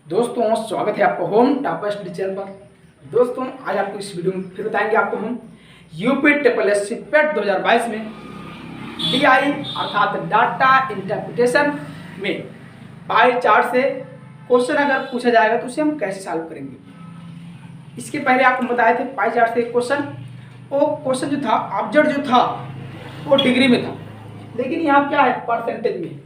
दोस्तों स्वागत है आपका होम टॉपर स्टडी चैनल पर। दोस्तों आज आपको इस वीडियो में फिर बताएंगे आपको हम यूपी ट्रिपल एस सी पेट 2022 में डीआई अर्थात डाटा इंटरप्रिटेशन में पाई चार्ट से क्वेश्चन अगर पूछा जाएगा तो उसे हम कैसे सॉल्व करेंगे। इसके पहले आपको बताए थे पाई चार्ट से क्वेश्चन, वो क्वेश्चन जो था ऑब्जेक्ट जो था वो डिग्री में था, लेकिन यहाँ क्या है परसेंटेज में।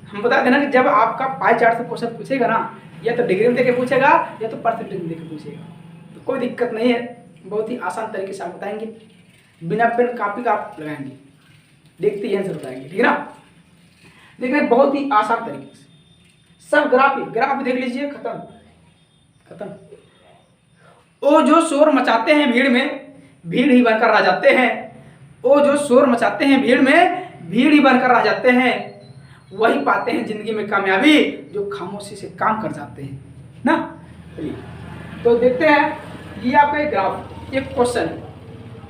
हम बता देना कि जब आपका पाई चार्ट से क्वेश्चन पूछेगा ना, या तो डिग्री में देके पूछेगा या तो परसेंटेज में देके पूछेगा, तो कोई दिक्कत नहीं है। बहुत ही आसान तरीके से आप बताएंगे, बिना पेन कापी का आप लगाएंगे, देखते ही आंसर बताएंगे, ठीक है ना। देखिए बहुत ही आसान तरीके से सब ग्राफ देख लीजिए। खत्म। वो जो शोर मचाते हैं भीड़ में, भीड़ ही बनकर रह जाते हैं। वो जो शोर मचाते हैं भीड़ में, भीड़ ही बनकर रह जाते हैं। वही पाते हैं जिंदगी में कामयाबी जो खामोशी से काम कर जाते हैं ना। तो देखते हैं ये आपका एक ग्राफ, एक क्वेश्चन है,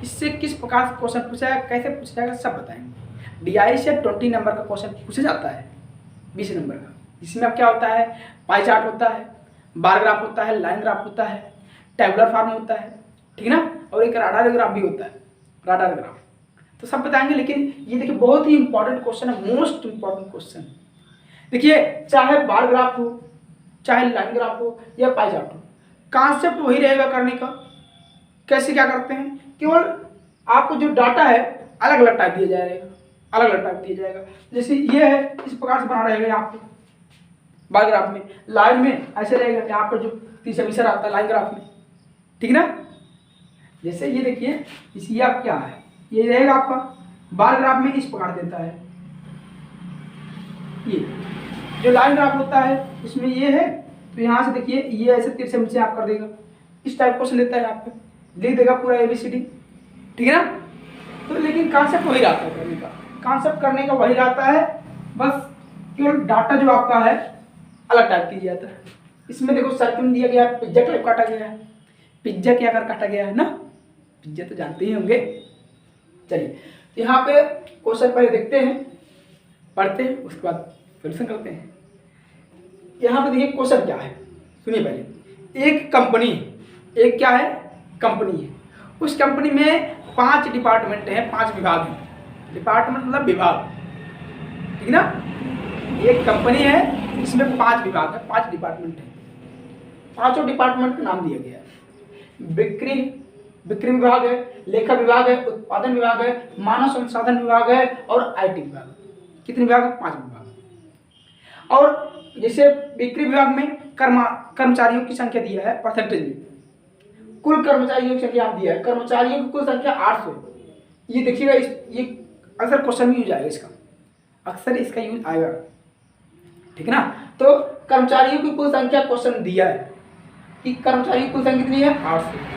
इससे किस प्रकार से क्वेश्चन पूछा है, कैसे पूछा जाएगा सब बताएंगे। डीआई से 20 नंबर का क्वेश्चन पूछा जाता है, 20 नंबर का, जिसमें अब क्या होता है, पाई चार्ट होता है, बार ग्राफ होता है, लाइन ग्राफ होता है, टेबुलर फॉर्म होता है, ठीक ना, और एक राडार ग्राफ भी होता है, राडार ग्राफ। तो सब बताएंगे, लेकिन ये देखिए बहुत ही इंपॉर्टेंट क्वेश्चन है, मोस्ट इंपॉर्टेंट क्वेश्चन। देखिए चाहे बार ग्राफ हो, चाहे लाइन ग्राफ हो या पाई चार्ट हो, कॉन्सेप्ट वही रहेगा करने का। कैसे क्या करते हैं, केवल आपको जो डाटा है अलग अलग टाइप दिया जाएगा, अलग अलग टाइप दिया जाएगा। जैसे ये है, इस प्रकार से बना रहेगा यहाँ पे बार ग्राफ में, लाइन में ऐसे रहेगा, यहाँ पर जो तीसरा विषय आता है लाइन ग्राफ में, ठीक ना। जैसे ये देखिए, इसी आप क्या है, ये रहेगा आपका बार ग्राफ में इस प्रकार देता है। ये जो लाइन ग्राफ होता है इसमें ये है, तो यहाँ से देखिए ये ऐसे तिरछे नीचे आप कर देगा, इस टाइप क्वेश्चन लेता है, यहाँ पे लिख देगा पूरा ABCD, ठीक है ना। तो लेकिन कॉन्सेप्ट वही रहता है करने का, कॉन्सेप्ट करने का वही रहता है, बस केवल डाटा जो आपका है अलग टाइप किया जाता है। इसमें देखो सर्कल दिया गया, पिज्जा टाइप काटा गया है। पिज्जा क्या कर काटा गया है ना, पिज्जा तो जानते ही होंगे। चलिए यहाँ पे क्वेश्चन पहले देखते हैं, पढ़ते हैं, उसके बाद सोल्यूशन करते हैं। यहाँ पे देखिए क्वेश्चन क्या है, सुनिए पहले। एक कंपनी, एक क्या है, कंपनी है, उस कंपनी में 5 डिपार्टमेंट हैं, 5 विभाग हैं। डिपार्टमेंट मतलब विभाग, ठीक ना। एक कंपनी है, इसमें 5 विभाग है, 5 डिपार्टमेंट है। पांचों डिपार्टमेंट का नाम दिया गया है। बिक्री विभाग है, लेखा विभाग है, उत्पादन विभाग है, मानव संसाधन विभाग है और IT विभाग। कितने विभाग है, 5 विभाग। और जैसे बिक्री विभाग में कर्मचारियों की संख्या दिया है परसेंटेज में, कुल कर्मचारियों की संख्या दिया है, कर्मचारियों की कुल संख्या 800। ये देखिएगा, ये अक्सर क्वेश्चन में यूज आएगा, इसका अक्सर इसका यूज आएगा, ठीक है ना। तो कर्मचारियों की कुल संख्या क्वेश्चन दिया है कि कर्मचारियों की कुल संख्या कितनी है, 800।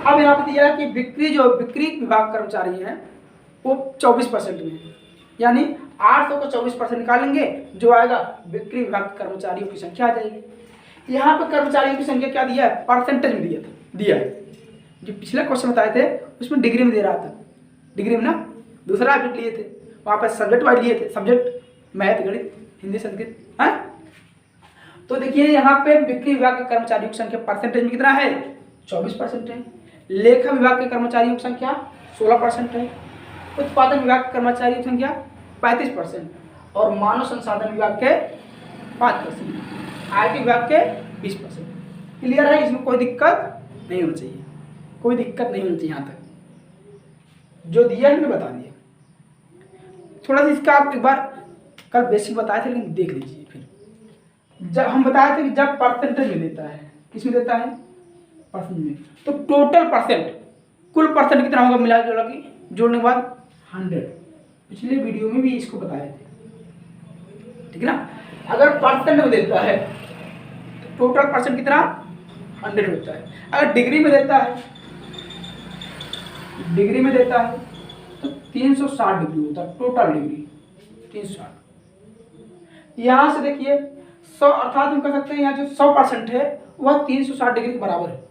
अब यहाँ पे दिया है कि बिक्री विभाग कर्मचारी हैं वो 24% में है, यानी 800 को 24% निकालेंगे, जो आएगा बिक्री विभाग कर्मचारियों की संख्या आ जाएगी। यहाँ पे कर्मचारियों की संख्या क्या दिया है, परसेंटेज में दिया है। जो पिछले क्वेश्चन बताए थे उसमें डिग्री में दे रहा था, डिग्री में ना, दूसरा सब्जेक्ट लिए थे, वहाँ पर सब्जेक्ट वाइज लिए थे, सब्जेक्ट मैथ, गणित, हिंदी, संस्कृत है। तो देखिए यहाँ पे बिक्री विभाग के कर्मचारियों की संख्या परसेंटेज में कितना है, 24% है। लेखा विभाग के कर्मचारियों की संख्या 16% है। उत्पादन विभाग के कर्मचारियों की संख्या 35% और मानव संसाधन विभाग के 5%, IT विभाग के 20%। क्लियर है, इसमें कोई दिक्कत नहीं होनी चाहिए, कोई दिक्कत नहीं होनी चाहिए। यहाँ तक जो दिया है मैं बता दिया। थोड़ा सा इसका आप एक बार कल बेसिक बताए थे, लेकिन देख लीजिए फिर। जब हम बताए थे कि जब परसेंटेज में देता है, किसमें देता है, परसेंट में, तो टोटल परसेंट, कुल परसेंट कितना होगा मिला जुला के जोड़ने के बाद 100। पिछले वीडियो में भी इसको बताए थे, ठीक है ना। अगर परसेंट में देता है तो टोटल परसेंट कितना 100 होता है। अगर डिग्री में देता है, डिग्री में देता है तो 360 डिग्री होता है, टोटल डिग्री 360। यहाँ से देखिए 100, अर्थात हम कह सकते हैं यहाँ जो 100% है वह 360 डिग्री के बराबर है।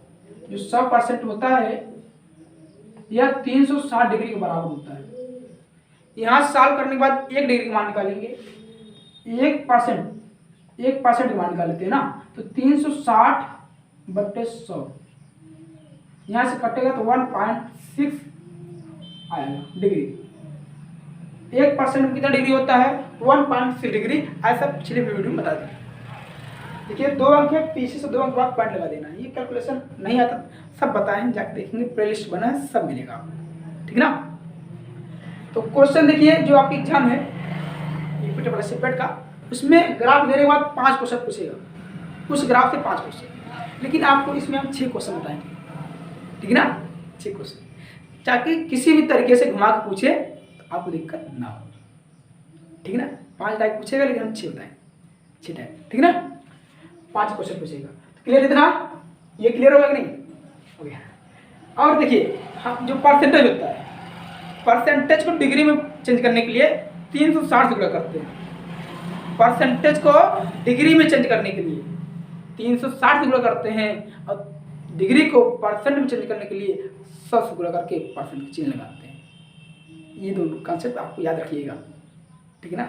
जो 100% होता है यह 360 डिग्री के बराबर होता है। यहाँ सॉल्व करने के बाद 1 डिग्री का मान निकालेंगे। 1% 1% डिमांड निकाल लेते हैं ना, तो 360/100 यहाँ से कटेगा तो 1.6 आएगा डिग्री। 1% में कितना डिग्री होता है? 1.6 डिग्री। ऐसा पिछले वीडियो में बता दें। देखिए 2 अंक है, पीछे से 2 अंक बाद पॉइंट लगा देना। ये कैलकुलेशन नहीं आता सब बताएं, जाके देखेंगे, प्लेलिस्ट बना है, सब मिलेगा आपको, ठीक ना। तो क्वेश्चन देखिए जो आपकी एग्जाम है सेपरेट का, उसमें ग्राफ देने के बाद 5 क्वेश्चन पूछेगा, उस ग्राफ से 5 क्वेश्चन, लेकिन आपको इसमें हम 6 क्वेश्चन बताएंगे, ठीक है ना। 6 क्वेश्चन, ताकि किसी भी तरीके से घुमा के पूछे तो आपको दिक्कत ना हो, ठीक है ना। 5 टाइप पूछेगा, लेकिन हम 6 बताएंगे, 6 टाइप, ठीक है ना। 5 क्वेश्चन पूछेगा। क्लियर इतना? ये क्लियर होगा कि नहीं? हो गया। और देखिए हम जो परसेंटेज होता है, परसेंटेज को डिग्री में चेंज करने के लिए 360 से गुणा करते हैं। परसेंटेज को डिग्री में चेंज करने के लिए 360 से गुणा करते हैं, और डिग्री को परसेंट में चेंज करने के लिए 100 से गुणा करके परसेंट का चिन्ह लगाते हैं। ये दोनों कॉन्सेप्ट आपको याद रखिएगा, ठीक है ना।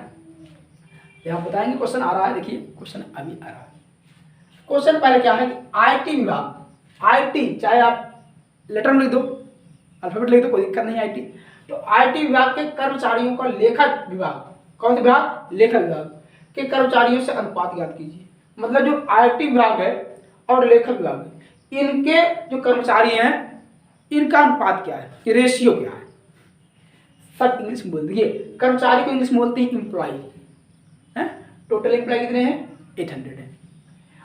यहाँ बताएंगे, क्वेश्चन आ रहा है, देखिए क्वेश्चन अभी आ रहा है। क्वेश्चन पहले क्या है कि आईटी विभाग, आईटी चाहे आप लेटर में लिख दो, अल्फाबेट लिख दो, कोई दिक्कत नहीं। आईटी, तो आईटी विभाग के कर्मचारियों का लेखा विभाग, कौन सा विभाग? लेखा विभाग के कर्मचारियों से अनुपात ज्ञात कीजिए। मतलब जो आईटी विभाग है और लेखा विभाग है, इनके जो कर्मचारी हैं, इनका अनुपात क्या है, ये रेशियो क्या है। सब इंग्लिश में बोल दिए। कर्मचारी को इंग्लिश में बोलते हैं एम्प्लॉय, है। टोटल एम्प्लॉय कितने हैं? 800 है।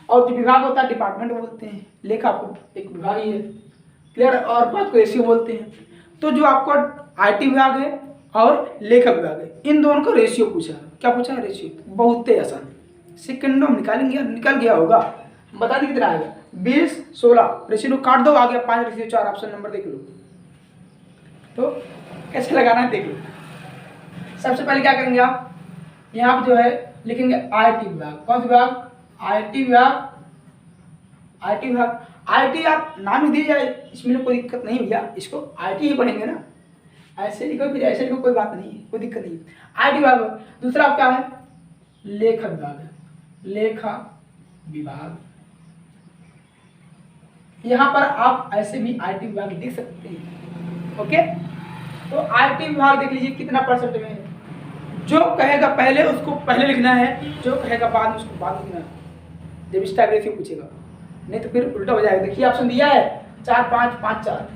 और जो विभाग होता है डिपार्टमेंट बोलते हैं, लेखा आपको एक विभाग ही है, क्लियर। और बात को रेशियो बोलते हैं। तो जो आपको आईटी विभाग है और लेखा विभाग है, इन दोनों का रेशियो पूछा है। क्या पूछा है? रेशियो। बहुत ही आसान, सेकंडों में निकालेंगे, निकल गया होगा। बता दी कितना आएगा? 20, 16। रेशियो काट दो, आ गया 5/4। ऑप्शन नंबर देख लो, तो कैसे लगाना है देख लो। सबसे पहले क्या करेंगे आप, यहाँ पर जो है लिखेंगे आईटी विभाग। कौन सा विभाग? आईटी विभाग। आईटी विभाग, आईटी आप नाम ही दिए जाए, इसमें कोई दिक्कत नहीं भैया, इसको आईटी ही पढ़ेंगे ना। ऐसे लिखो फिर ऐसे लिखो, कोई बात नहीं है, कोई दिक्कत नहीं। आईटी विभाग। दूसरा क्या है? लेखा विभाग है। लेखा विभाग, यहाँ पर आप ऐसे भी आईटी विभाग लिख सकते हैं, ओके। तो आईटी विभाग देख लीजिए कितना परसेंट में है। जो कहेगा पहले उसको पहले लिखना है, जो कहेगा बाद में उसको बाद लिखना है, जब इस टाइप रेशियो पूछेगा। नहीं तो फिर उल्टा हो जाएगा। देखिए ऑप्शन दिया है 4, 5, 5, 4,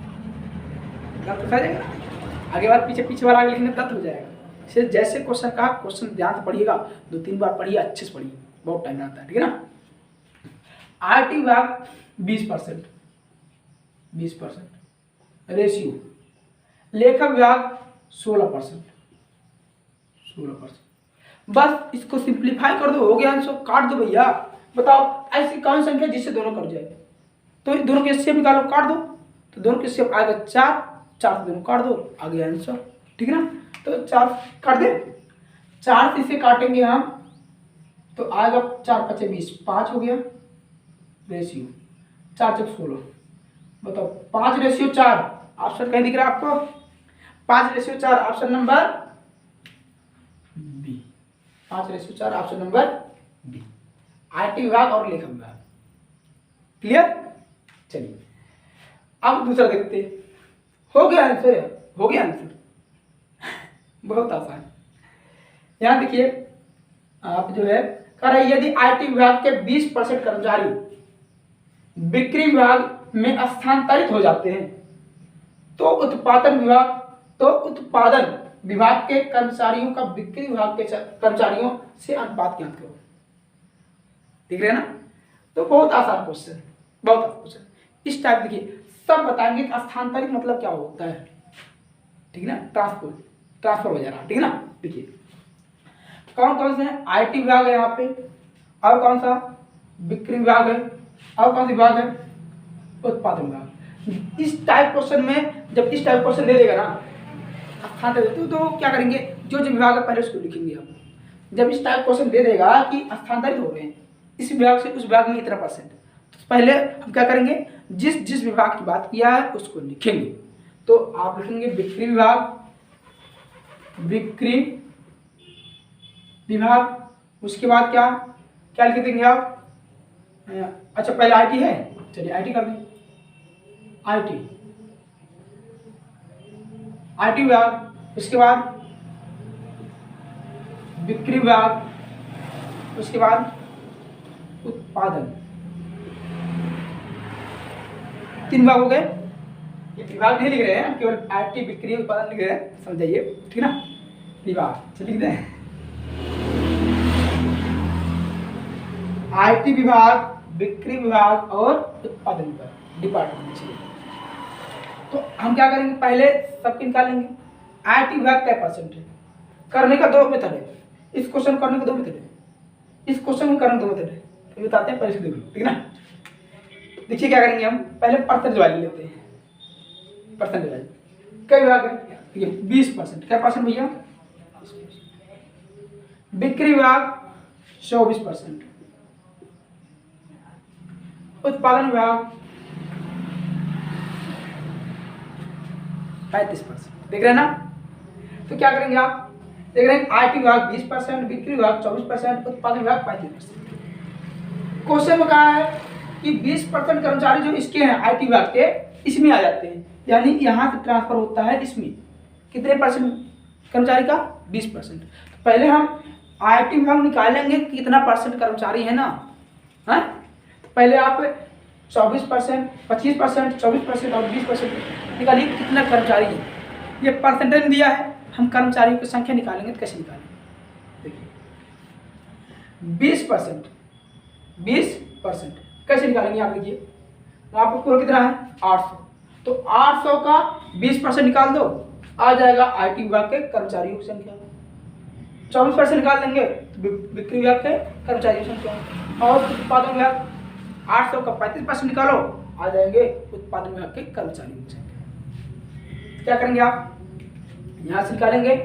गलत हो जाएगा। आगे बार पीछे, पीछे वाला आगे लिखने गलत हो जाएगा। इसलिए जैसे क्वेश्चन कहा, क्वेश्चन ध्यान से पढ़िएगा, 2-3 बार पढ़िए, अच्छे से पढ़िए, बहुत टाइम लगता है, ठीक है ना। आईटी विभाग 20%, 20% रेशियो। लेखा विभाग 16%, 16%। बस इसको सिंप्लीफाई कर दो, हो गया आंसर। काट दो भैया। बताओ ऐसी कौन संख्या जिससे दोनों कट जाए? तो दोनों के शेप निकालो, काट दो, तो दोनों के शेप आएगा 4, 4 से दोनों काट दो, आ गया आंसर, ठीक है ना। तो 4 काट दे, 4 से इसे काटेंगे हम, तो आएगा 4, 5, 20, 5 हो गया रेशियो, 4, 4, 16। बताओ 5/4, ऑप्शन कहीं दिख रहा है आपको? 5/4, option number B. 5/4, option number B, IT विभाग और लेखा विभाग। क्लियर? चलिए अब दूसरा देखते हैं। हो गया आंसर, हो गया आंसर, बहुत आसान। यहां देखिए आप जो है कह रहे, यदि आईटी विभाग के 20% कर्मचारी बिक्री विभाग में स्थानांतरित हो जाते हैं, तो उत्पादन विभाग के कर्मचारियों का बिक्री विभाग के कर्मचारियों से अनुपात ज्ञात करो। दिख रहे हैं ना। तो बहुत आसान क्वेश्चन, बहुत आसान क्वेश्चन। इस टाइप देखिए सब बताएंगे कि स्थानांतरित मतलब क्या होता है, ठीक है ना। ट्रांसफर हो जा रहा है, ठीक है ना। देखिए कौन कौन से हैं? आईटी विभाग है यहाँ पे, और कौन सा? बिक्री विभाग है, और कौन सा विभाग है? उत्पादन विभाग। इस टाइप क्वेश्चन में जब इस टाइप क्वेश्चन दे देगा ना स्थानांतरित, तो क्या करेंगे, जो जो विभाग है पहले उसको लिखेंगे आप। जब इस टाइप क्वेश्चन दे देगा कि स्थानांतरित हो रहे हैं इस विभाग से उस विभाग में इतना %, तो पहले हम क्या करेंगे, जिस जिस विभाग की बात किया है उसको लिखेंगे। तो आप लिखेंगे बिक्री विभाग, बिक्री विभाग। उसके बाद क्या? क्या लिख देंगे आप? अच्छा पहले आईटी है, चलिए आईटी कर दें। आईटी विभाग, उसके बाद बिक्री विभाग, उसके बाद उत्पादन। 3 विभाग हो गए। ये विभाग नहीं लिख रहे हैं, केवल आईटी बिक्री उत्पादन लिख रहे हैं, समझाइए, ठीक है ना। विभाग चलिए लिख दें, आईटी विभाग, बिक्री विभाग और उत्पादन विभाग, डिपार्टमेंट। तो हम क्या करेंगे, पहले सबके निकालेंगे। आईटी विभाग क्या परसेंट है? करने का 2 मेथड है, इस क्वेश्चन करने का 2 मेथड है, इस क्वेश्चन में करने 2 मेथड है, तो बताते हैं, पहले से देख लो, ठीक है ना। देखिए क्या करेंगे हम, पहले परसेंटेज वाली लेते हैं। परसेंटेज वाली क्या विभाग है? देखिए 20%। क्या परसेंट भैया? बिक्री विभाग 24%, उत्पादन विभाग 35%। देख रहे हैं ना। तो क्या करेंगे आप, देख रहे हैं आईटी विभाग 20%, बिक्री विभाग 24%, उत्पादन विभाग 35%। क्वेश्चन में कहा है कि 20% कर्मचारी जो इसके हैं आईटी विभाग के, इसमें आ जाते हैं, यानी यहाँ से ट्रांसफर होता है इसमें। कितने परसेंट कर्मचारी का? 20%। तो पहले हम आईटी विभाग निकालेंगे कितना परसेंट कर्मचारी है ना, है। तो पहले आप 24%, 25%, 24% और 20% निकालिए कितना कर्मचारी है। ये परसेंटेज दिया है, हम कर्मचारियों की संख्या निकालेंगे तो कैसे निकालेंगे? देखिए 20% कैसे निकालेंगे आप? देखिए तो आपको पूरा कितना है? 800। तो 800 का 20% निकाल दो, आ जाएगा आईटी विभाग के कर्मचारियों की संख्या। 24% निकाल देंगे तो बिक्री विभाग के कर्मचारियों की संख्या। और उत्पादन विभाग 800 का 35% निकालो, आ जाएंगे उत्पादन विभाग के कर्मचारियों की संख्या। क्या करेंगे आप, यहाँ से निकालेंगे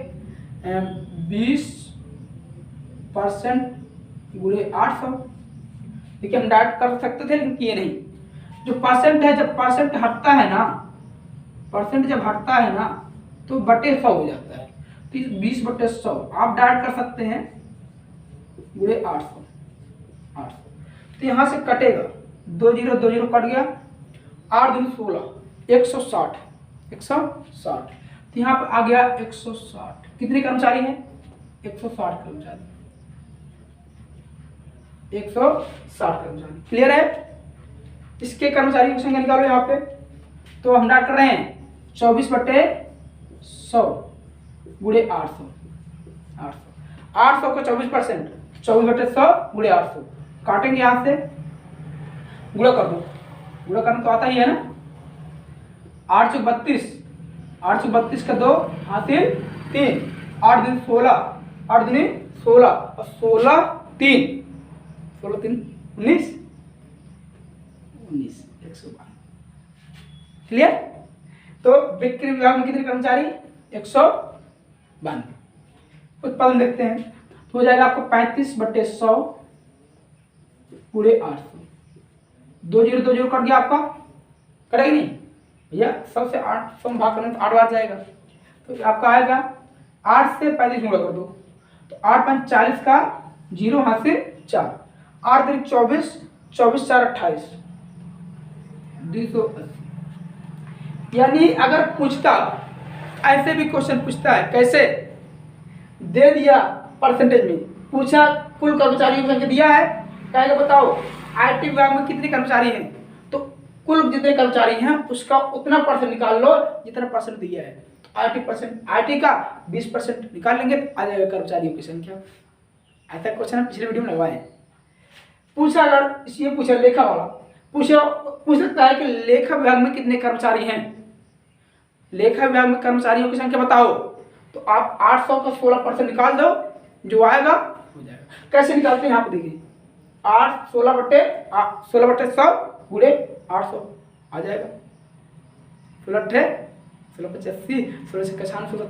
20% गुणे 800। देखिए हम डायरेक्ट कर सकते थे लेकिन किए नहीं। जो परसेंट है, जब परसेंट हटता है ना, परसेंट जब हटता है ना तो बटे 100 हो जाता है। तो 20/100 आप डायरेक्ट कर सकते हैं, गुणे 800। तो यहाँ से कटेगा 2 0 2 0 कट गया, 8 दूनी 16, 160। तो यहाँ पर आ गया 160। कितने कर्मचारी हैं? 160 कर्मचारी, 160 कर्मचारी। क्लियर है। इसके कर्मचारियों की संख्या निकालो यहाँ पे। तो हम डाट कर रहे हैं 24/100 गुणे 800। 800 का 24%, 24/100 गुणे 800। काटेंगे यहाँ से, गुणा कर दो। गुणा करना तो आता ही है ना। 8 × 32, 8 × 32 का 2 हासिल 3, 8 दूनी 16, 8 दूनी 16 और 16 3, 16 3 19, 112। क्लियर। तो बिक्री विभाग में कितने कर्मचारी? 192। उत्पादन देखते हैं तो हो जाएगा आपको 35/100 गुणे 800। 2 0 2 0 कट गया आपका, कटेगा नहीं भैया। 100 से 800 में भाग करने तो 8 बार जाएगा। तो आपका आएगा 8 से 35 गुणा कर दो, तो 8 5 40 का 0 हाथ से 4, 8 3 24, 24 4 28, 280। यानी अगर पूछता, ऐसे भी क्वेश्चन पूछता है, कैसे दे दिया परसेंटेज में, पूछा कुल कर्मचारियों की संख्या दिया है, कहेगा बताओ आईटी विभाग में कितने कर्मचारी हैं, तो कुल जितने कर्मचारी हैं उसका उतना परसेंट निकाल लो जितना परसेंट दिया है। तो आईटी का 20% निकाल लेंगे तो आ जाएगा कर्मचारियों की संख्या। ऐसा क्वेश्चन हम पिछले वीडियो में लगवाए हैं। पूछा अगर ये पूछा लेखा वाला, पूछ सकता है कि लेखा विभाग में कितने कर्मचारी हैं, लेखा विभाग में कर्मचारियों की संख्या बताओ। तो आप 800 का 16% निकाल दो, जो आएगा हो जाएगा। कैसे निकालते हैं यहाँ पे देखिए, 8 16/100 गुणे 800 आ जाएगा। 16 16 85, 16 से 96, 16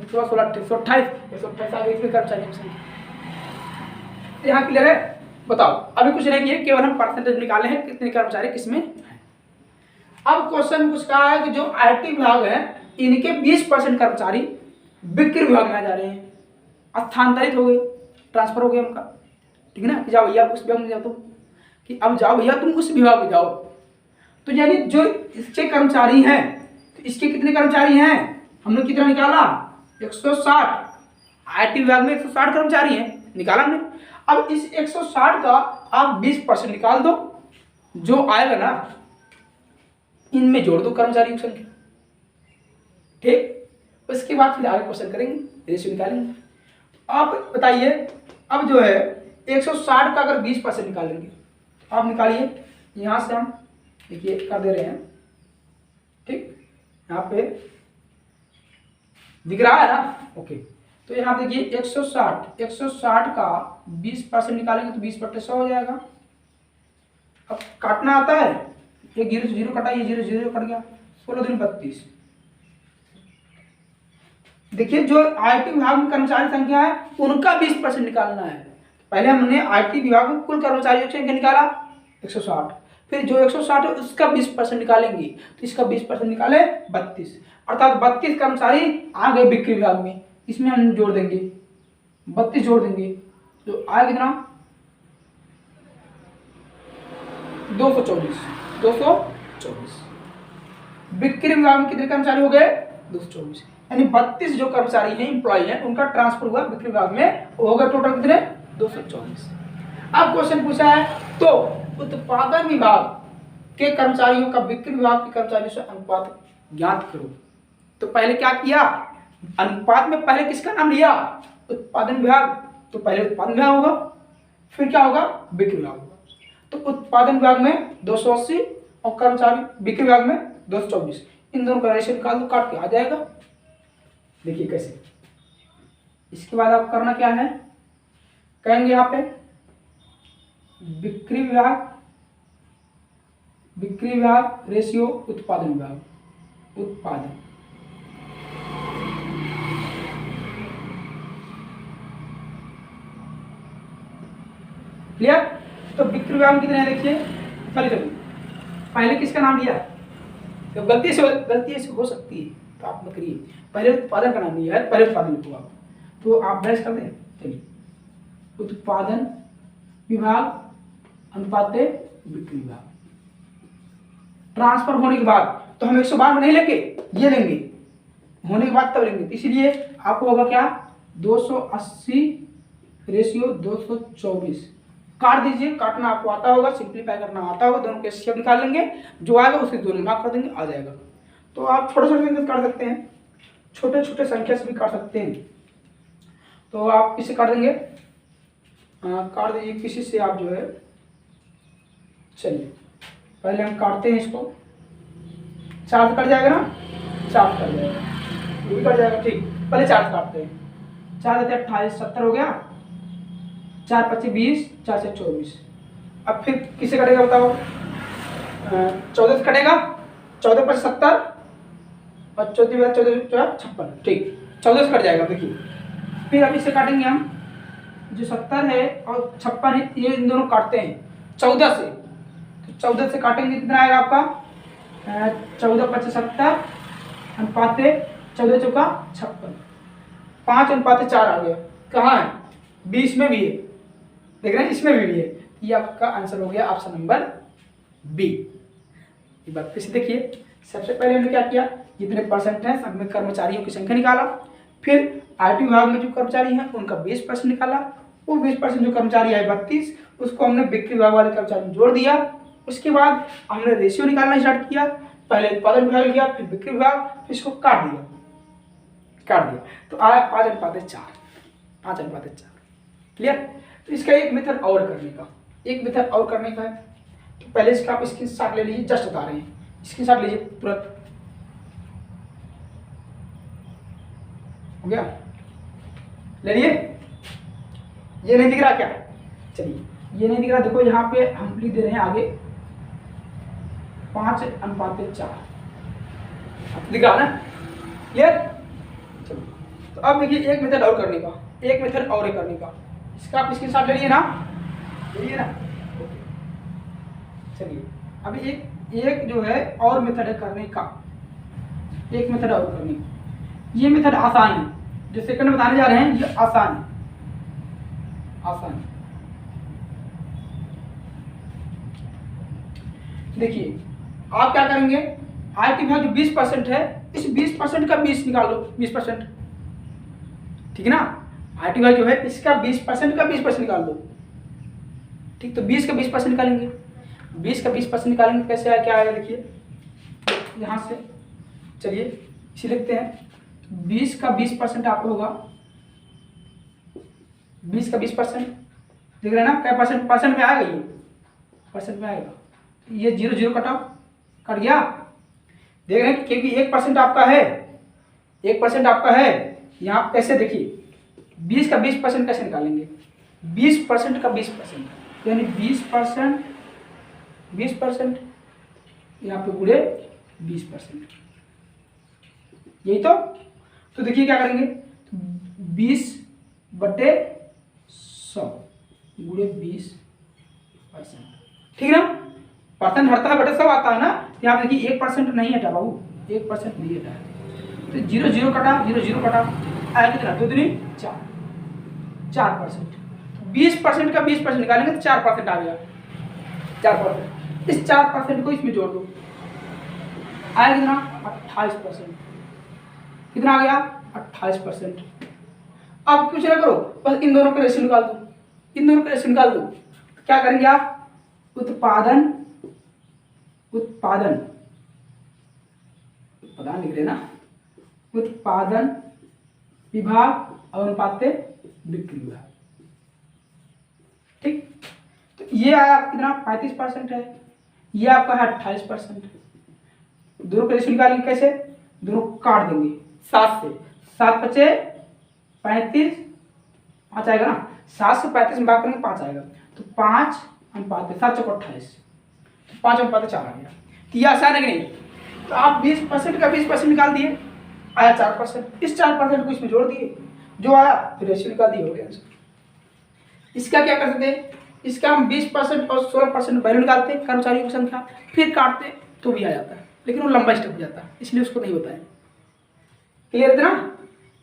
28, 128 आ गई इसमें कर्मचारियों की संख्या। यहाँ क्लियर है। बताओ अभी कुछ नहीं किए, केवल हम परसेंटेज निकाले हैं कितने कर्मचारी किसमें हैं। अब क्वेश्चन कुछ कहा है कि जो आईटी विभाग है इनके 20% कर्मचारी बिक्री विभाग में आ जा रहे हैं, स्थानांतरित हो गए, ट्रांसफर हो गया उनका। ठीक है ना, कि जाओ भैया उस विभाग में जाओ, तुम कि अब जाओ भैया तुम उस विभाग में जाओ। तो यानी जो इसके कर्मचारी हैं, तो इसके कितने कर्मचारी हैं, हमने कितना निकाला 160। IT विभाग में 160 कर्मचारी हैं, निकाला हमने। अब इस 160 का आप 20% निकाल दो, जो आएगा ना इनमें जोड़ दो कर्मचारियों की संख्या, ठीक। उसके बाद फिर आगे क्वेश्चन करेंगे, रेशियो निकालेंगे। आप बताइए, अब जो है 160 का अगर 20% निकालेंगे, तो आप निकालिए, यहां से हम देखिए कर दे रहे हैं, ठीक, यहाँ पे दिख रहा है ना, ओके। तो यहाँ देखिए 160 का 20% निकालेंगे तो 20/100 हो जाएगा। अब काटना आता है, ये 0 से 0 कटा, ये 0 से 0 कट गया, 16 दूनी 32। देखिए जो IT विभाग में कर्मचारी संख्या है उनका 20% निकालना है। पहले हमने IT विभाग में कुल कर्मचारियों की संख्या निकाला 160, फिर जो 160 है उसका 20% निकालेंगे, तो इसका 20% निकाले 32, अर्थात 32 कर्मचारी आ गए बिक्री विभाग में। इसमें हम जोड़ देंगे 32 जोड़ देंगे, तो आया कितना 224। बिक्री विभाग में कितने कर्मचारी हो गए 224, यानी 32 जो कर्मचारी हैं, इंप्लॉय हैं, उनका ट्रांसफर हुआ बिक्री विभाग में, हो गए टोटल कितने 224। अब क्वेश्चन पूछा है, तो उत्पादन विभाग के कर्मचारियों का बिक्री विभाग के कर्मचारियों से अनुपात ज्ञात करो। तो पहले क्या किया, अनुपात में पहले किसका नाम लिया, उत्पादन विभाग, तो पहले उत्पादन विभाग होगा, फिर क्या होगा बिक्री विभाग होगा। तो उत्पादन विभाग में 280 और कर्मचारी बिक्री विभाग में 224, इन दोनों का रेशियो निकाल दो, काट के आ जाएगा। देखिए कैसे। इसके बाद आप करना क्या है, कहेंगे यहाँ पे बिक्री विभाग रेशियो उत्पादन विभाग, उत्पादन, क्लियर। तो बिक्री विभाग में कितने हैं देखिए, पहले किसका नाम लिया, तो गलती से हो सकती है, तो आप मत करिए, पहले उत्पादन का नाम लिया है, पहले उत्पादन लिखो आप, तो आप बहस कर दें। चलिए, उत्पादन विभाग अनुपात बिक्री विभाग, ट्रांसफर होने के बाद तो हम 112 में नहीं लेंगे, ये लेंगे, होने के बाद तब लेंगे, इसलिए आपको होगा क्या 280 रेशियो 224, काट दीजिए, काटना आपको आता होगा, सिंप्लीफाई करना आता होगा, दोनों के शेप निकाल लेंगे, जो आएगा उसके दोनों भाग कर देंगे, आ जाएगा। तो आप छोटे छोटे संख्या काट सकते हैं, छोटे छोटे संख्या से भी काट सकते हैं। तो आप किसे काट देंगे, काट दीजिए किसी से आप जो है, चलिए पहले हम काटते हैं इसको, 4 से कट जाएगा ना, 4 कट जाएगा, ये भी कट जाएगा, ठीक। पहले 4 से काटते हैं, 4 से 28 70 हो गया, 4 25 20, 4 से 24। अब फिर किसे कटेगा बताओ, 14 से कटेगा, 14 5 70 और 14 56, ठीक, 14 से कट जाएगा। देखिए फिर अब इसे काटेंगे हम, जो 70 है और 56 है, ये इन दोनों काटते हैं 14 से, तो 14 से काटेंगे कितना आएगा आपका 14 25 70 अनुपात 14 चौका 56, 5 अनुपात 4 आ गया, कहाँ है 20 में भी है, देख रहे हैं इसमें भी है, ये आपका आंसर हो गया ऑप्शन नंबर बी। ये बात फिर से देखिए, सबसे पहले हमने क्या किया, जितने परसेंट है सब में कर्मचारियों की संख्या निकाला, फिर IT विभाग में जो कर्मचारी हैं उनका 20% निकाला, वो 20% जो कर्मचारी आए 32, उसको हमने बिक्री विभाग वाले कर्मचारी में जोड़ दिया। उसके बाद हमने रेशियो निकालना स्टार्ट किया, पहले उत्पादन विभाग लिया, फिर बिक्री विभाग, फिर इसको काट दिया, तो आया 5/4, क्लियर। तो इसका एक मेथड और करने का, है, तो पहले इसका आप स्क्रीनशॉट ले लीजिए, जस्ट बता रहे हैं, स्क्रीनशॉट लीजिए तुरंत, हो गया, ले लिए, ये नहीं दिख रहा क्या, चलिए ये नहीं दिख रहा, देखो यहाँ पे हम लिख दे रहे हैं आगे 5/4, दिख रहा ना, क्लियर। चलो, तो अब देखिए एक मेथड और करने का, इसका आप स्क्रीनशॉट ले लिए ना, चलिए अभी एक जो है और मेथड है करने का, ये मेथड आसान है, जो सेकंड बताने जा रहे हैं ये आसान है, देखिए आप क्या करेंगे, IT भाग जो 20% है, इस 20% का 20 निकाल लो, 20%, ठीक है ना। IT भाग जो है इसका 20% का 20% निकाल दो, ठीक। तो 20 का 20% निकालेंगे, 20 का 20% निकालेंगे, कैसे आया, क्या आएगा देखिए यहाँ से, चलिए इसे लिखते हैं। 20 का 20% आपको होगा, 20 का 20% देख रहे हैं ना, क्या परसेंट, परसेंट में आएगा, ये परसेंट में आएगा। ये 0 0 कट गया, देख रहे हैं, क्योंकि 1% आपका है, 1% आपका है। यहाँ कैसे देखिए 20 का 20% कैसे निकालेंगे, 20% का 20% यानी 20%, 20% यहाँ पे गुणे 20%, यही तो देखिए क्या करेंगे, 20/100 गुणे 20%, ठीक है ना। परसेंट हटता है बटे 100 आता है ना, यहाँ पे देखिए 1% नहीं हटा बाबू, 1% नहीं हटा है, तो 0 0 कटा, 0 0 कटा, आया कितना, 2 दूनी 4, 4%। 20% का 20% निकालेंगे तो 4% आ गया, 4%। इस 4% को इसमें जोड़ दो, आया कितना, 28%। कितना आ गया, 28%। अब कुछ ना करो, बस इन दोनों का रेशियो निकाल दो, इन दोनों का रेशियो निकाल दो। तो क्या करेंगे आप, उत्पादन लिख रहे ना, उत्पादन विभाग और अनुपाते बिक्री विभाग, ठीक। तो ये आया कितना, 35% है, ये आपका है 28%। दोनों का रेशियो निकालेंगे कैसे, दोनों काट देंगे 7 से, 7 बचे 35, 5 आएगा ना, 7 से 35 में भाग करेंगे 5 आएगा, तो 5/7 7 × 28, 5/4 आ गया। तो ये आसान है कि नहीं। तो आप 20% का 20% निकाल दिए, आया 4%, इस 4% को इसमें जोड़ दिए, जो आया फिर रेशियो निकाल दिए, हो गया आंसर। इसका क्या करते थे, इसका हम 20% और 16% वैल्यू निकालते कर्मचारियों की संख्या, फिर काटते तो भी आ जाता है, लेकिन वो लंबा स्टेप हो जाता है, इसलिए उसको नहीं बताया। क्लियर है ना,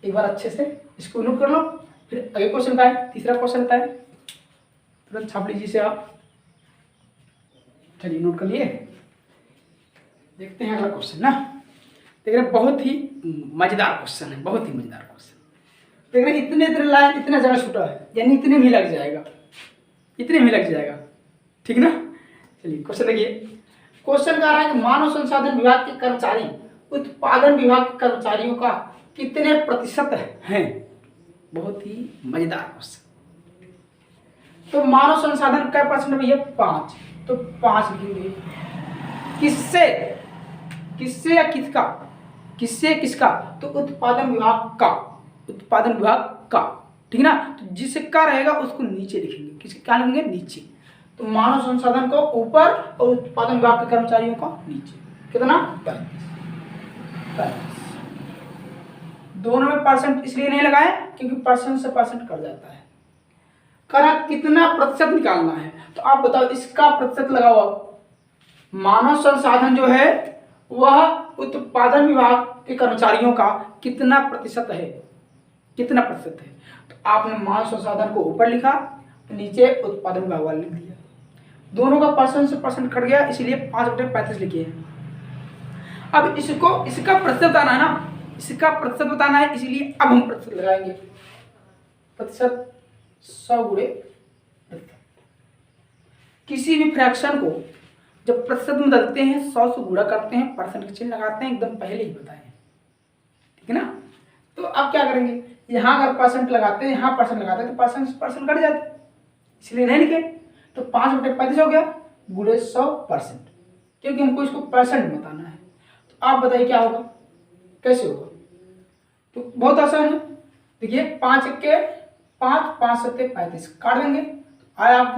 एक बार अच्छे से इसको नोट कर लो, फिर अगले क्वेश्चन का है, तीसरा क्वेश्चन का है, तुरंत छाप लीजिए इसे आप, चलिए नोट कर लिए। देखते हैं अगला क्वेश्चन ना, देख रहे बहुत ही मजेदार क्वेश्चन है, बहुत ही मजेदार क्वेश्चन। देख रहे इतने लाइन इतना जगह छूटा है, यानी इतने में लग जाएगा, इतने में लग जाएगा, ठीक ना। चलिए क्वेश्चन देखिए, क्वेश्चन कह रहा है कि मानव संसाधन विभाग के कर्मचारी उत्पादन विभाग के कर्मचारियों का कितने प्रतिशत हैं। बहुत ही मजेदार क्वेश्चन। तो मानव संसाधन क्या परसेंट भैया, 5, तो 5 लिखेंगे। किससे, किससे या किसका, किससे किसका, तो उत्पादन विभाग का, उत्पादन विभाग का, ठीक है ना। तो जिसका रहेगा उसको नीचे लिखेंगे, किसके क्या लिखेंगे, नीचे। तो मानव संसाधन को ऊपर और उत्पादन विभाग के कर्मचारियों को नीचे। कितना, 35। दोनों में परसेंट इसलिए नहीं लगाए क्योंकि परसेंट से परसेंट कट जाता है। करा कितना प्रतिशत निकालना है, तो आप बताओ इसका प्रतिशत लगाओ। मानव संसाधन जो है वह उत्पादन विभाग के कर्मचारियों का कितना प्रतिशत है, कितना प्रतिशत है। तो आपने मानव संसाधन को ऊपर लिखा, नीचे उत्पादन विभाग वाला लिख दिया। दोनों का परसेंट से परसेंट कट गया, इसलिए 5/35 लिखे हैं। अब इसको, इसका प्रतिशत बताना है ना, इसका प्रतिशत बताना है, इसलिए अब हम प्रतिशत लगाएंगे। प्रतिशत 100 गुणे प्रतिशत। किसी भी फ्रैक्शन को जब प्रतिशत में बदलते हैं 100 से गुणा करते हैं, परसेंट का चिन्ह लगाते हैं, एकदम पहले ही बताएं, ठीक है ना। तो अब क्या करेंगे, यहाँ अगर परसेंट लगाते हैं, यहाँ परसेंट लगाते हैं, तो परसेंट कट जाते, इसलिए नहीं लिखे। तो 5/35 हो गया गुणे 100%, क्योंकि हमको इसको परसेंट में बताना है। तो आप बताइए क्या होगा, कैसे होगा। तो बहुत आसान है, देखिए 5 के 5, 5 7 35 काट देंगे, तो आया आप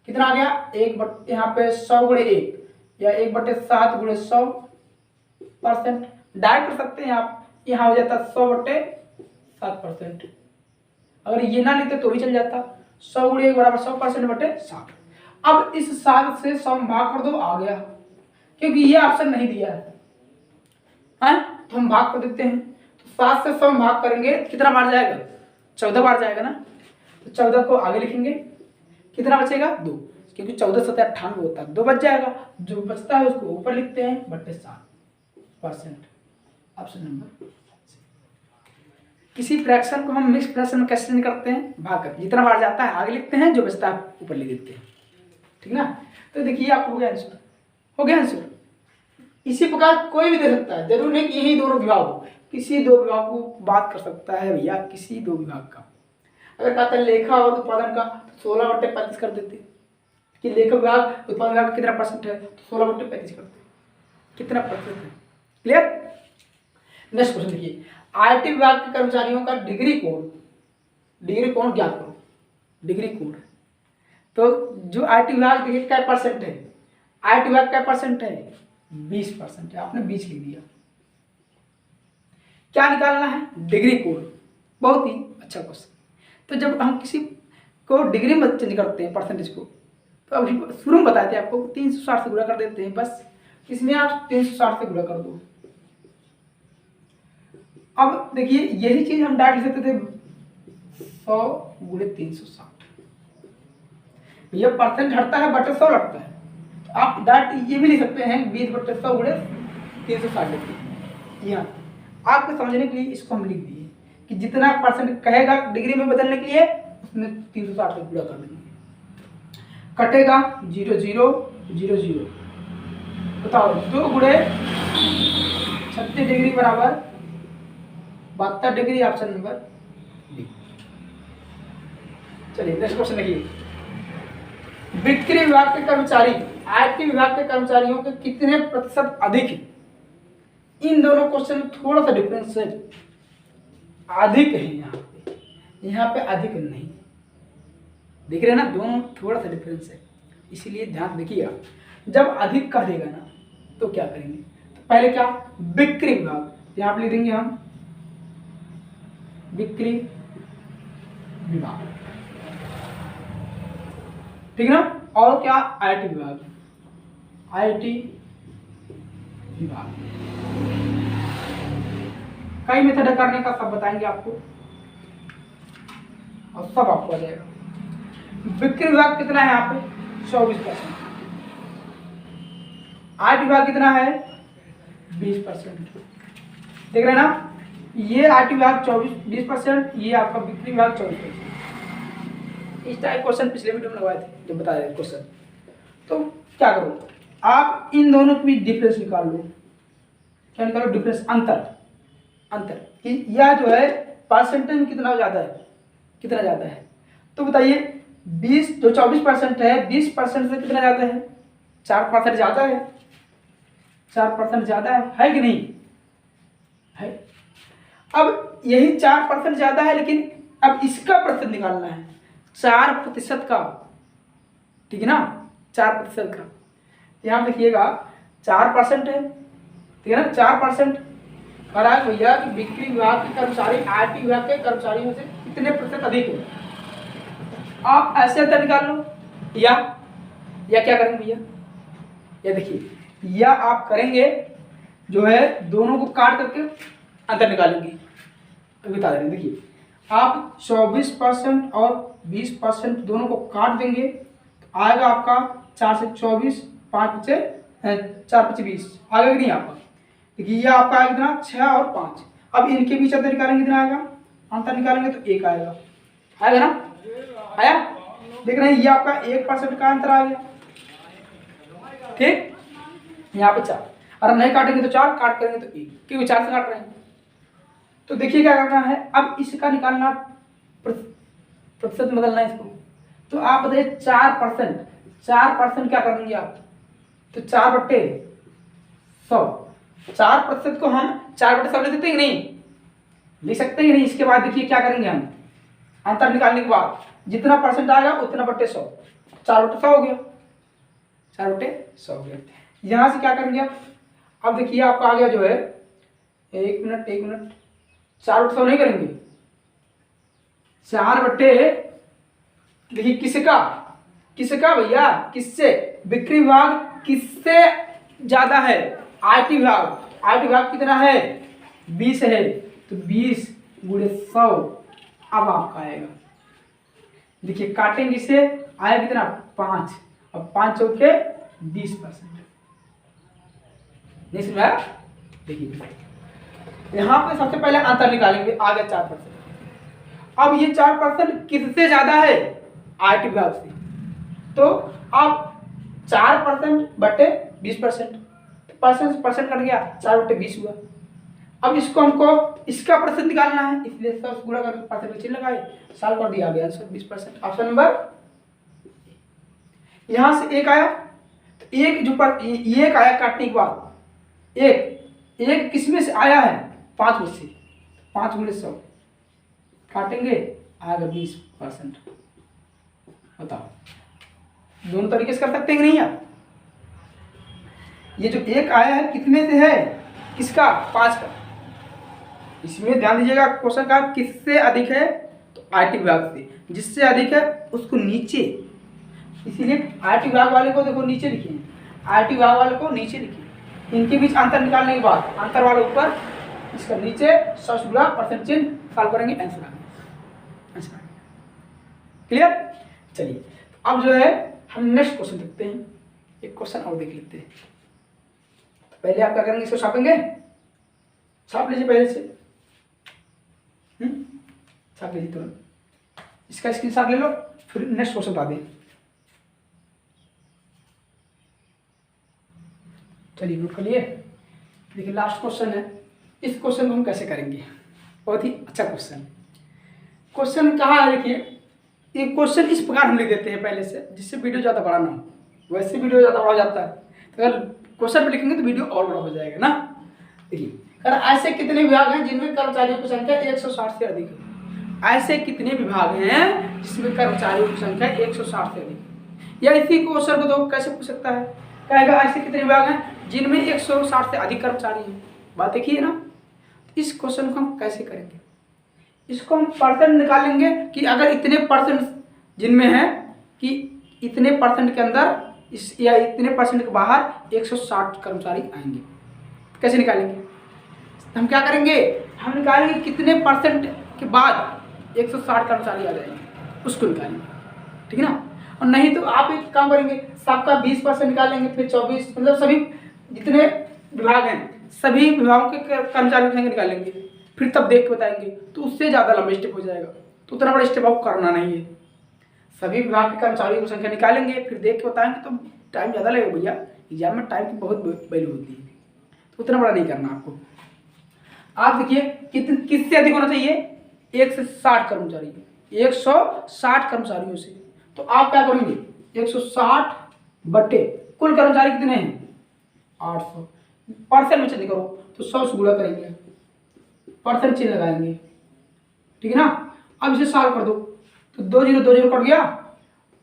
कितना आ गया, 1 यहाँ पे 100 गुणे 1 या 1/7 गुणे 100%। डायरेक्ट कर सकते हैं आप, यहाँ हो जाता 100/7%। अगर ये ना लिखते तो भी चल जाता, 100 गुणे 1 बराबर 100%/7। अब इस 7 से 100 में भाग कर दो, आ गया, क्योंकि ये ऑप्शन नहीं दिया है, तो हम भाग कर देते हैं। तो 7 से 100 में भाग करेंगे, कितना बार जाएगा, 14 बार जाएगा ना। तो 14 को आगे लिखेंगे, कितना बचेगा, 2। क्योंकि 1498 होता है, 2 बच जाएगा, जो बचता है उसको ऊपर लिखते हैं बट्टे 7%। Option number. किसी फ्रैक्शन को हम मिक्स फ्रैक्शन में कैसे चेंज करते हैं, भाग कर, जितना बार जाता है आगे लिखते हैं, जो बचता है ऊपर लिख देते हैं, ठीक ना। तो देखिए आपको हो गया आंसर, हो गया आंसर। इसी प्रकार कोई भी दे सकता है, जरूर नहीं कि यही दोनों विभाग हो, किसी 2 विभाग को बात कर सकता है भैया, किसी 2 विभाग का। अगर कहता है लेखा और उत्पादन का, तो 16/35 कर देते हैं कि लेखा विभाग उत्पादन विभाग का कितना परसेंट है, तो 16/35 करते हैं, कितना प्रतिशत है। क्लियर। नेक्स्ट क्वेश्चन देखिए, आईटी विभाग के कर्मचारियों का डिग्री कोड ज्ञात करो। डिग्री कोड, तो जो आईटी विभाग देखिए क्या परसेंट है, आईटी विभाग क्या परसेंट है, 20% है, आपने 20 लिख दिया। क्या निकालना है, डिग्री कोड। बहुत ही अच्छा क्वेश्चन। तो जब हम किसी को डिग्री में चेंज करते हैं परसेंटेज को, तो अभी शुरू में बताए थे आपको 360 से गुणा कर देते हैं, बस इसमें आप 360 से गुणा कर दो। अब देखिए यही चीज हम डायरेक्ट लिख सकते थे 100 गुणे 360, ये परसेंट हटता है बटे 100 लगता है, तो आप डायरेक्ट ये भी लिख सकते हैं 20/100 गुणे 360 लिखते हैं। यहाँ आपको समझने के लिए इसको हम लिख दिए कि जितना परसेंट कहेगा डिग्री में बदलने के लिए उसमें 360 से गुणा कर देंगे, कटेगा 0 0 0 0। बताओ 2 गुणे 36 डिग्री बराबर 72 डिग्री, ऑप्शन नंबर डी। चलिए नेक्स्ट क्वेश्चन देखिए, बिक्री विभाग के कर्मचारी आईटी विभाग के कर्मचारियों के कितने प्रतिशत अधिक है। इन दोनों क्वेश्चन में थोड़ा सा डिफरेंस है, अधिक है यहाँ पे अधिक नहीं, देख रहे हैं ना, दोनों थोड़ा सा डिफरेंस है, इसीलिए ध्यान देखिएगा। जब अधिक कह देगा ना तो क्या करेंगे, तो पहले क्या, बिक्री विभाग, यहाँ पे लिख देंगे हम बिक्री विभाग, ठीक ना। और क्या, आईटी विभाग, आईटी विभाग। कई मेथड करने का सब बताएंगे आपको और सब आपको आ जाएगा। बिक्री विभाग कितना है यहाँ पे 24%, आईटी विभाग कितना है 20%, देख रहे हैं ना। ये आईटी विभाग 20%, ये आपका बिक्री विभाग 24%। इस टाइप क्वेश्चन पिछले वीडियो में लगवाए थे जब बता रहे क्वेश्चन। तो क्या करो, आप इन दोनों की डिफरेंस निकाल लो। क्या निकालो, डिफरेंस, अंतर कि यह जो है परसेंटेज में कितना ज़्यादा है, कितना ज़्यादा है। तो बताइए 20 जो 24% है 20% से कितना ज़्यादा है, 4% ज़्यादा है, 4% ज़्यादा है कि नहीं है। अब यही 4% ज़्यादा है, लेकिन अब इसका प्रतिशत निकालना है, 4% का, ठीक है ना, 4% का। यहाँ देखिएगा 4% है, ठीक है ना, 4%। और आज भैया कि बिक्री विभाग के कर्मचारी आईटी विभाग के कर्मचारियों से कितने प्रतिशत अधिक है। आप ऐसे अंतर निकाल लो, या क्या करेंगे भैया, या देखिए, या आप करेंगे जो है दोनों को काट करके अंतर निकालेंगे। बता देंगे, देखिए आप 24% और 20% दोनों को काट देंगे तो आएगा आपका 4 से 24, 5 से 4 5 20, आएगा कि नहीं आपका। देखिए ये आपका आएगा कितना 6 और 5। अब इनके बीच अंतर निकालेंगे कितना आएगा, अंतर निकालेंगे तो 1 आएगा, आएगा ना, आया। देख रहे हैं ये आपका 1% का अंतर आ गया, ठीक। यहाँ पे 4, और नहीं काटेंगे तो 4, काट करेंगे तो 1, क्योंकि 4 से काट रहे हैं। तो देखिए क्या करना है, अब इसका निकालना, प्रतिशत बदलना है इसको। तो आप बताइए 4% क्या करेंगे आप, तो 4/100, 4% को हम 4/100 लिख देते हैं कि नहीं, लिख सकते हैं नहीं। इसके बाद देखिए क्या करेंगे हम, अंतर निकालने के बाद जितना परसेंट आएगा उतना बट्टे 100, 4/100 हो गया, 4/100 हो गया। यहाँ से क्या करेंगे आप, अब देखिए आपका आ गया जो है, एक मिनट 4/100 नहीं करेंगे, 4/, देखिए किसका भैया, किससे, बिक्री विभाग किससे ज्यादा है, आईटी विभाग कितना है 20 है, तो 20 गुणे 100 अब आपका आएगा। देखिए काटेंगे इसे, आएगा कितना 5, अब 5 चौके 20%। नहीं समझ आया? देखिए यहाँ पे सबसे पहले अंतर निकालेंगे, आ गया 4%। अब ये 4% किससे ज्यादा है? आईटी विभाग से। तो अब 4% बटे 20%, परसेंट परसेंट कट गया, 4/20 हुआ। अब इसको हमको इसका परसेंट निकालना है, इसलिए 10 गुणा करके परसेंट चिन्ह लगाए, साल कर दिया गया आंसर 20%। ऑप्शन नंबर, यहां से एक आया तो एक जो पर एक आया काटने के बाद, एक किसमें से आया है? 5 में से। 5 गुणे 100 काटेंगे, आएगा 20%। बताओ दोनों तरीके से कर सकते हैं कि नहीं आप? ये जो एक आया है कितने से है? किसका? 5 का। इसमें ध्यान दीजिएगा क्वेश्चन का किससे अधिक है? तो आईटी विभाग से। जिससे अधिक है उसको नीचे, इसीलिए आईटी विभाग वाले को देखो नीचे लिखे, आईटी विभाग वाले को नीचे लिखे। इनके बीच अंतर निकालने के बाद अंतर वाले ऊपर, इसका नीचे 100 गुणा परसेंट चिन्ह, सॉल्व करेंगे, आंसर आएगा। क्लियर? चलिए अब जो है हम नेक्स्ट क्वेश्चन देखते हैं। एक क्वेश्चन और देख लेते हैं। पहले आप क्या करेंगे? इसको छापेंगे, छाप लीजिए पहले से। छाप लीजिए तुरंत, इसका स्क्रीनशॉट ले लो, फिर नेक्स्ट क्वेश्चन बता दें। चलिए नोट कर लिए। देखिए लास्ट क्वेश्चन है, इस क्वेश्चन को हम कैसे करेंगे? बहुत ही अच्छा क्वेश्चन। क्वेश्चन कहाँ है? देखिए ये क्वेश्चन इस प्रकार हम लिख देते हैं पहले से, जिससे वीडियो ज़्यादा बड़ा ना हो। वैसे वीडियो ज़्यादा बड़ा हो जाता है, तो अगर क्वेश्चन पे लिखेंगे तो वीडियो और बड़ा हो जाएगा ना। देखिए ऐसे कितने विभाग हैं जिनमें कर्मचारियों की संख्या 160 से अधिक है? ऐसे कितने विभाग हैं जिसमें कर्मचारियों की संख्या 160 से अधिक है? या इसी क्वेश्चन को तो कैसे पूछ सकता है? कहेगा ऐसे कितने विभाग हैं जिनमें 160 से अधिक कर्मचारी हैं। बात देखिए ना, इस क्वेश्चन को हम कैसे करेंगे? इसको हम परसेंट निकालेंगे कि अगर इतने परसेंट जिनमें है कि इतने परसेंट के अंदर इस या इतने परसेंट के बाहर 160 कर्मचारी आएंगे। कैसे निकालेंगे? हम क्या करेंगे? हम निकालेंगे कितने परसेंट के बाद 160 कर्मचारी आ जाएंगे, उसको निकालेंगे। ठीक है ना? और नहीं तो आप एक काम करेंगे, सबका 20% निकालेंगे, फिर 24, मतलब सभी जितने विभाग हैं सभी विभागों के कर्मचारियों की संख्या निकालेंगे, फिर तब देख के बताएंगे। तो उससे ज़्यादा लंबा स्टेप हो जाएगा, तो उतना बड़ा स्टेप आपको करना नहीं है। सभी विभाग के कर्मचारियों की संख्या निकालेंगे, फिर देख के बताएंगे, तो टाइम ज़्यादा लगेगा भैया। एग्जाम में टाइम की बहुत वैल्यू होती है, तो उतना बड़ा नहीं करना आपको। आप देखिए किससे अधिक होना चाहिए? 160 कर्मचारी, 160 कर्मचारियों से। तो आप क्या करेंगे? 160 बटे कुल कर्मचारी कितने हैं? 800। परसेंट में चेंज करो तो 100 से गुणा करेंगे, परसेंट चिन्ह लगाएंगे। ठीक है ना? अब इसे सॉल्व कर दो तो 2 0 2 0 कट गया।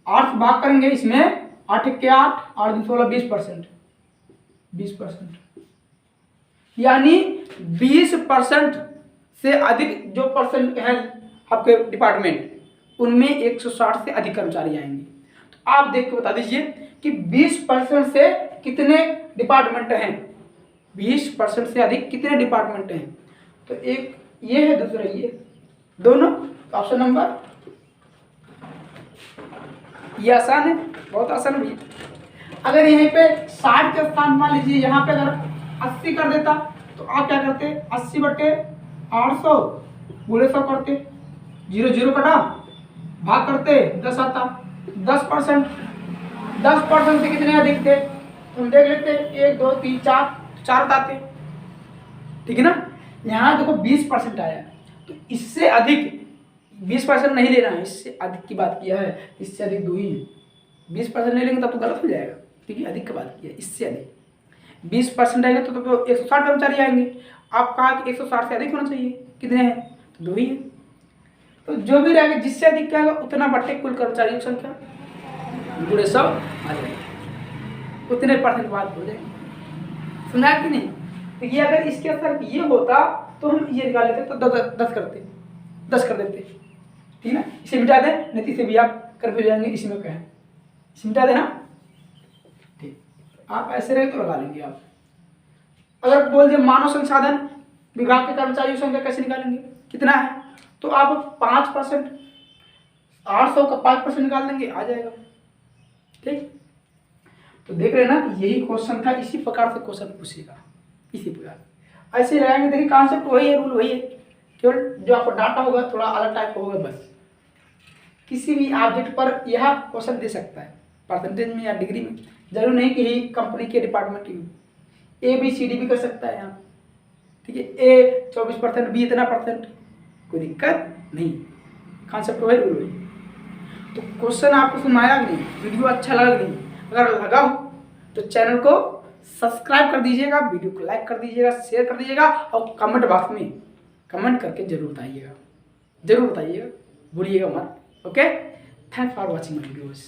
8 से भाग करेंगे, इसमें 8 के 8, 8 2 16, 20%। 20% यानी 20% से अधिक जो परसेंट है आपके डिपार्टमेंट, उनमें 160 से अधिक कर्मचारी आएंगे। तो आप देख के बता दीजिए कि 20% से कितने डिपार्टमेंट हैं? 20% से अधिक कितने डिपार्टमेंट हैं? तो एक ये है, दूसरा ये, दोनों। ऑप्शन नंबर ये आसान है, बहुत आसान है भैया। अगर यहीं पे 60 के स्थान मान लीजिए यहाँ पे अगर 80 कर देता, तो आप क्या करते? 80 बटे 800 गुणे 100 करते, 0 0 कटा, भाग करते, 10 आता। 10% से कितने अधिक थे? हम देख लेते, 1 2 3 4 बताते। ठीक है ना? यहाँ देखो 20% आया, तो इससे अधिक 20% नहीं लेना है, इससे अधिक की बात किया है। इससे अधिक 2 ही है। 20% नहीं लेंगे तब तो गलत हो जाएगा, ठीक है? अधिक की बात किया है, इससे अधिक 20% आएंगे तो 160 कर्मचारी आएंगे। आप कहा कि 160 से अधिक होना चाहिए, कितने हैं? तो 2 ही है। तो जो भी रहेगा जिससे अधिक क्या होगा उतना बटे कुल कर्मचारियों की संख्या गुणे 100 आ जाएगी, उतने परसेंट बात हो जाएगी। सुना कि नहीं? तो ये अगर इसके असर ये होता तो हम ये निकाल लेते, तो 10 करते, 10 कर देते। ठीक है ना? इसे मिटा दें, नहीं तो इसे भी आप कर जाएंगे। इसमें क्या है, इसे मिटा देना। ठीक, आप ऐसे रहे तो लगा लेंगे आप। अगर बोल दिए मानव संसाधन विभाग के कर्मचारियों की संख्या कैसे निकालेंगे, कितना है? तो आप 5%, 800 का 5% निकाल देंगे, आ जाएगा। ठीक, तो देख रहे हैं ना, यही क्वेश्चन था, इसी प्रकार से क्वेश्चन पूछेगा, इसी प्रकार ऐसे लगाएंगे। देखिए कॉन्सेप्ट वही है, रूल वही है, केवल जो आपको डाटा होगा थोड़ा अलग टाइप का होगा बस। किसी भी ऑब्जेक्ट पर यह क्वेश्चन दे सकता है, परसेंटेज में या डिग्री में, जरूर नहीं कि यही कंपनी के डिपार्टमेंट की। ABCD भी कर सकता है यहाँ, ठीक है, A 24%, B इतना %, कोई दिक्कत नहीं, कॉन्सेप्ट वही, रूल वही। तो क्वेश्चन आपको सुनाया नहीं, वीडियो अच्छा लगा नहीं, अगर लगा हो तो चैनल को सब्सक्राइब कर दीजिएगा, वीडियो को लाइक कर दीजिएगा, शेयर कर दीजिएगा, और कमेंट बॉक्स में कमेंट करके जरूर बताइएगा, भूलिएगा मत। Okay, thanks for watching my videos.